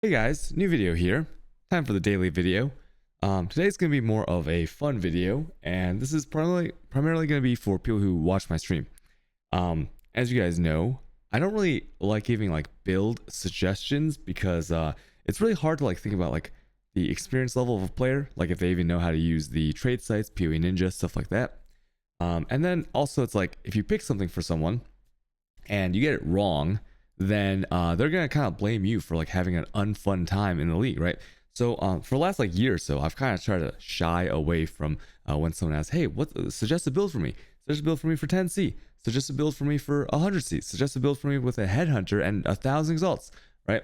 Hey guys, new video here. Time for the daily video. Today's gonna be more of a fun video, and this is primarily gonna be for people who watch my stream. As you guys know, I don't really like giving like build suggestions because it's really hard to like think about like the experience level of a player, like if they even know how to use the trade sites, PoE Ninja, stuff like that. And then also it's like if you pick something for someone and you get it wrong, then they're gonna kind of blame you for like having an unfun time in the league, right? So for the last like year or so, I've kind of tried to shy away from when someone asks, "Hey, what suggest a build for me? Suggest a build for me for 10C. Suggest a build for me for 100C. Suggest a build for me with a headhunter and 1,000 exalts." Right?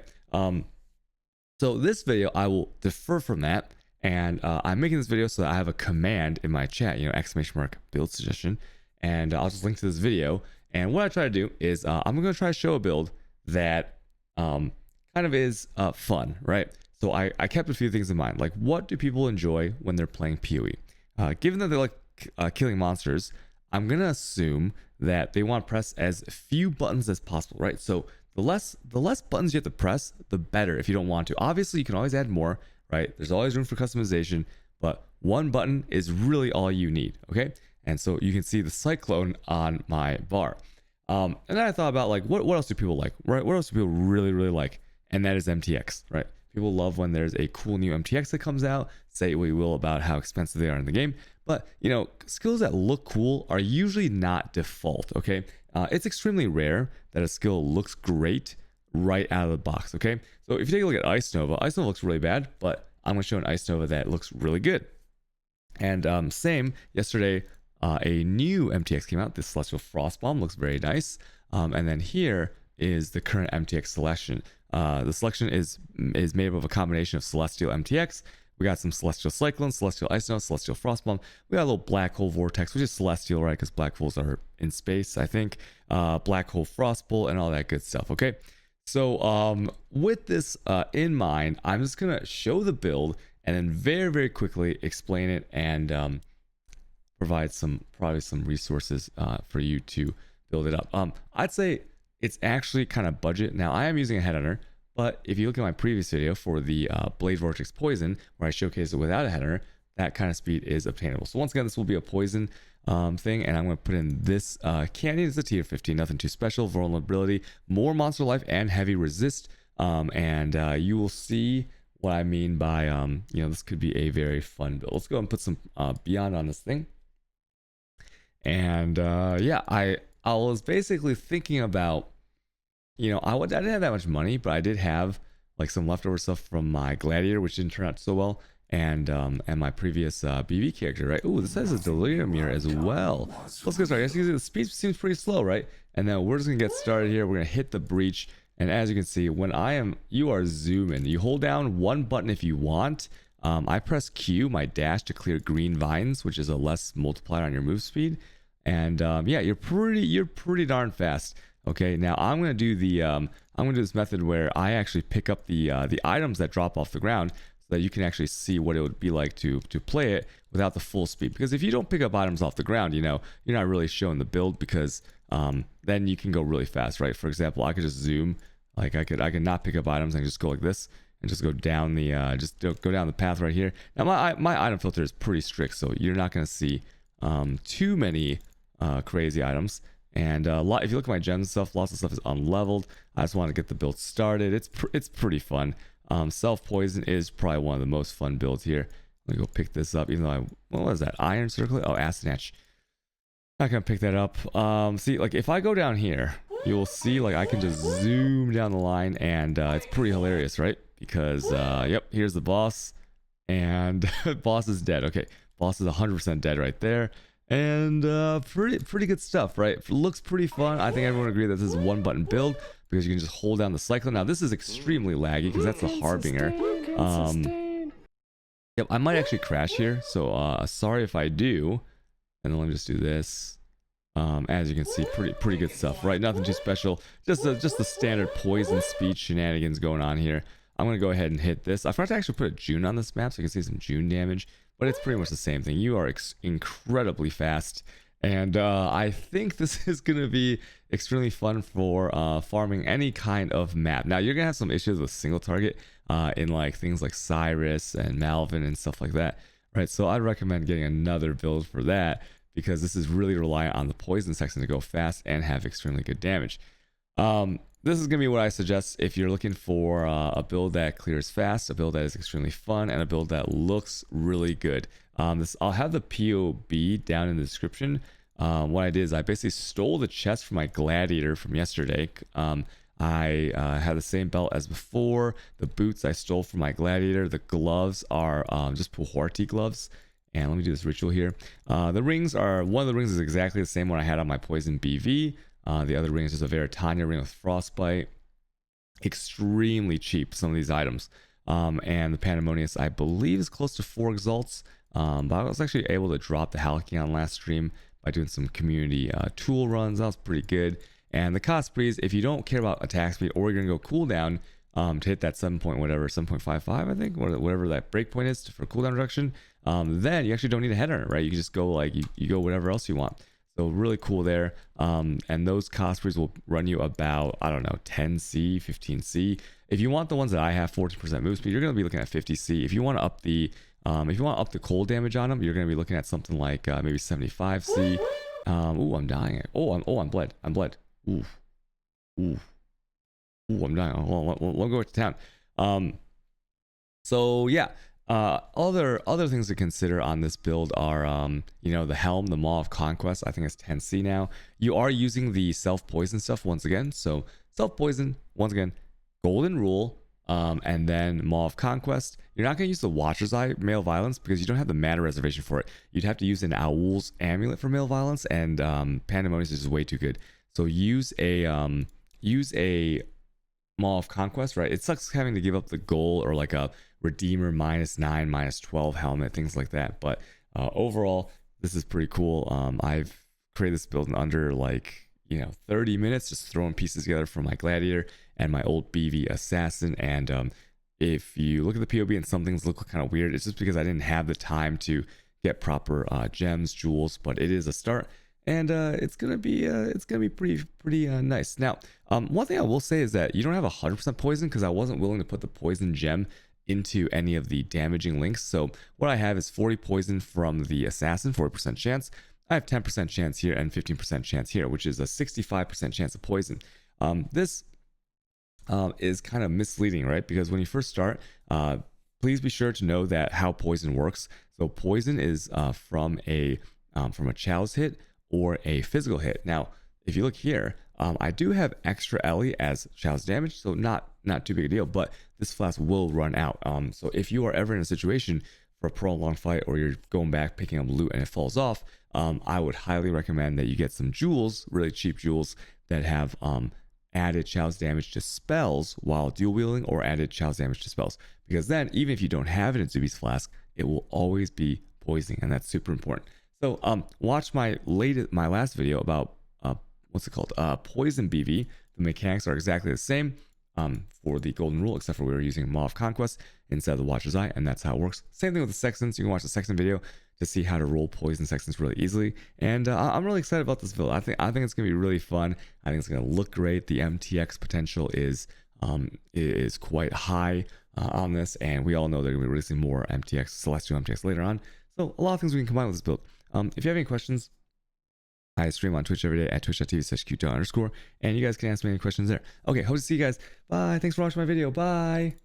So this video, I will defer from that, and I'm making this video so that I have a command in my chat, exclamation mark build suggestion, and I'll just link to this video. And what I try to do is I'm going to try to show a build that kind of is fun, right? So I kept a few things in mind, like what do people enjoy when they're playing PoE? Given that they like killing monsters, I'm gonna assume that they want to press as few buttons as possible, right? So the less buttons you have to press, the better. If you don't want to, obviously you can always add more, right? There's always room for customization, but one button is really all you need, okay? And so you can see the cyclone on my bar. And then I thought about like what else do people like, right? What else do people really like? And that is MTX, right? People love when there's a cool new MTX that comes out. Say what you will about how expensive they are in the game, but skills that look cool are usually not default. Okay, it's extremely rare that a skill looks great right out of the box. Okay, so if you take a look at Ice Nova, Ice Nova looks really bad, but I'm gonna show an Ice Nova that looks really good. And same yesterday, a new MTX came out. This Celestial Frostbomb looks very nice. And then here is the current MTX selection. The selection is made up of a combination of Celestial MTX. We got some Celestial Cyclone, Celestial Ice Snow, Celestial Frostbomb. We got a little Black Hole Vortex, which is Celestial, right? Because black holes are in space, I think. Black Hole Frostbolt and all that good stuff, okay? So with this in mind, I'm just going to show the build and then very quickly explain it and provide probably some resources for you to build it up. I'd say it's actually kind of budget. Now I am using a headhunter, but if you look at my previous video for the Blade Vortex Poison, where I showcase it without a headhunter, that kind of speed is obtainable. So once again, this will be a poison thing, and I'm going to put in this Canyon. It's a tier 15, nothing too special. Vulnerability, more monster life, and heavy resist. And you will see what I mean by this could be a very fun build. Let's go and put some Beyond on this thing. And yeah, I was basically thinking about, I didn't have that much money, but I did have like some leftover stuff from my Gladiator, which didn't turn out so well, and my previous BB character, right? Ooh, this has a Delirium Mirror as well. Let's get started. As you can see, the speed seems pretty slow, right? And then we're just gonna get started here. We're gonna hit the breach, and as you can see, when you are zooming. You hold down one button if you want. I press Q, my dash, to clear green vines, which is a less multiplier on your move speed. And yeah, you're pretty darn fast. Okay, now I'm gonna do this method where I actually pick up the items that drop off the ground, so that you can actually see what it would be like to play it without the full speed. Because if you don't pick up items off the ground, you're not really showing the build, because then you can go really fast, right? For example, I could just zoom, like I could not pick up items and just go like this and just go down the go down the path right here. Now my item filter is pretty strict, so you're not gonna see too many crazy items. And if you look at my gems and stuff, lots of stuff is unleveled. I just want to get the build started. It's pretty fun. Self poison is probably one of the most fun builds here. Let me go pick this up, even though what was that? Iron Circle? Oh, Acid Snatch. Not gonna pick that up. See, like if I go down here, you will see like I can just zoom down the line, and it's pretty hilarious, right? Because yep, here's the boss, and boss is dead. Okay, boss is 100% dead right there. And pretty good stuff, right? It looks pretty fun. I think everyone agree that this is a one button build, because you can just hold down the cyclone. Now this is extremely laggy because that's the Harbinger. Yep, I might actually crash here, so sorry if I do. And then let me just do this. As you can see, pretty good stuff, right? Nothing too special, just the standard poison speed shenanigans going on here. I'm gonna go ahead and hit this. I forgot to actually put a June on this map, so you can see some June damage, but it's pretty much the same thing. You are incredibly fast, And I think this is going to be extremely fun for farming any kind of map. Now, you're going to have some issues with single target in like things like Cyrus and Malvin and stuff like that, right? So I'd recommend getting another build for that because this is really reliant on the poison section to go fast and have extremely good damage. This is going to be what I suggest if you're looking for a build that clears fast, a build that is extremely fun, and a build that looks really good. I'll have the POB down in the description. What I did is I basically stole the chest from my gladiator from yesterday. I had the same belt as before. The boots I stole from my gladiator. The gloves are just Puhorti gloves. And let me do this ritual here. The rings are, one of the rings is exactly the same one I had on my poison BV. The other ring is just a Veritania ring with frostbite. Extremely cheap, some of these items. And the Pandemonius, I believe, is close to 4 exalts. But I was actually able to drop the Halcyon last stream by doing some community tool runs. That was pretty good. And the Cosprees, if you don't care about attack speed or you're going to go cooldown to hit that 7.55, I think, or whatever that breakpoint is for cooldown reduction, then you actually don't need a head on it, right? You can just go like, you go whatever else you want. So really cool there. And those Cosprees will run you about, I don't know, 10C, 15C. If you want the ones that I have, 14% move speed, you're going to be looking at 50C. If you want to up the cold damage on them, you're going to be looking at something like maybe 75C. Ooh, I'm dying. I'm bled. Ooh, I'm dying. Hold on, let me go to town. So yeah. Other things to consider on this build are, the helm, the Maw of Conquest. I think it's 10C now. You are using the self-poison stuff once again. So self-poison, once again, Golden Rule, and then Maw of Conquest. You're not going to use the Watcher's Eye Male Violence because you don't have the mana reservation for it. You'd have to use an Owl's Amulet for Male Violence, and Pandemonius is way too good. So use a Maw of Conquest, right? It sucks having to give up the goal or like a Redeemer -9, -12 helmet, things like that. But overall, this is pretty cool. I've created this build in under 30 minutes, just throwing pieces together from my gladiator and my old BV assassin. And if you look at the POB and some things look kind of weird, it's just because I didn't have the time to get proper gems, jewels. But it is a start. And it's gonna be pretty nice. Now, one thing I will say is that you don't have 100% poison because I wasn't willing to put the poison gem into any of the damaging links. So what I have is 40 poison from the assassin, 40% chance. I have 10% chance here and 15% chance here, which is a 65% chance of poison. This is kind of misleading, right? Because when you first start, please be sure to know that how poison works. So poison is from a Chalice hit or a physical hit. Now, if you look here, I do have extra Ellie as Chalice damage, so not too big a deal, but this flask will run out. So if you are ever in a situation for a prolonged fight or you're going back picking up loot and it falls off, I would highly recommend that you get some jewels, really cheap jewels that have added Chalice damage to spells while dual wielding or added Chalice damage to spells. Because then, even if you don't have it in Zuby's flask, it will always be poisoning, and that's super important. So watch my last video about poison BV. The mechanics are exactly the same for the Golden Rule, except for we were using Maw of Conquest instead of the Watcher's Eye, and that's how it works. Same thing with the Sextants. You can watch the Sextant video to see how to roll poison Sextants really easily. And I'm really excited about this build. I think it's gonna be really fun. I think it's gonna look great. The MTX potential is quite high on this, and we all know they're gonna be releasing more MTX, Celestial MTX later on. So a lot of things we can combine with this build. If you have any questions, I stream on Twitch every day at twitch.tv/qtel_, and you guys can ask me any questions there. Okay, hope to see you guys. Bye. Thanks for watching my video. Bye.